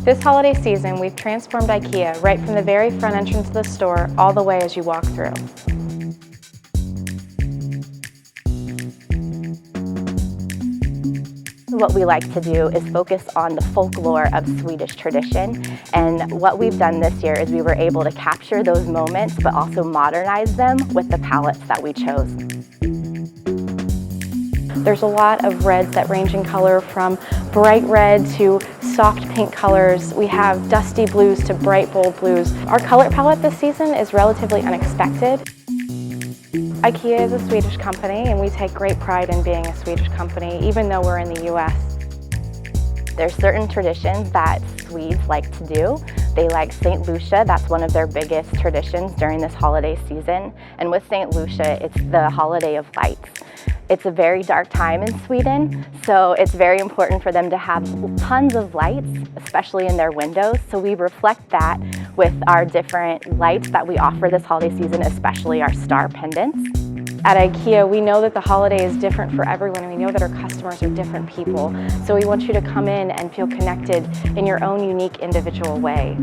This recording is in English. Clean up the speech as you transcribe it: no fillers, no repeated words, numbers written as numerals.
This holiday season, we've transformed IKEA right from the very front entrance of the store all the way as you walk through. What we like to do is focus on the folklore of Swedish tradition, and what we've done this year is we were able to capture those moments but also modernize them with the palettes that we chose. There's a lot of reds that range in color from bright red to soft pink colors. We have dusty blues to bright bold blues. Our color palette this season is relatively unexpected. IKEA is a Swedish company, and we take great pride in being a Swedish company, even though we're in the US. There's certain traditions that Swedes like to do. They like St. Lucia, that's one of their biggest traditions during this holiday season. And with St. Lucia, it's the holiday of lights. It's a very dark time in Sweden, so it's very important for them to have tons of lights, especially in their windows. So we reflect that with our different lights that we offer this holiday season, especially our star pendants. At IKEA, we know that the holiday is different for everyone, and we know that our customers are different people. So we want you to come in and feel connected in your own unique individual way.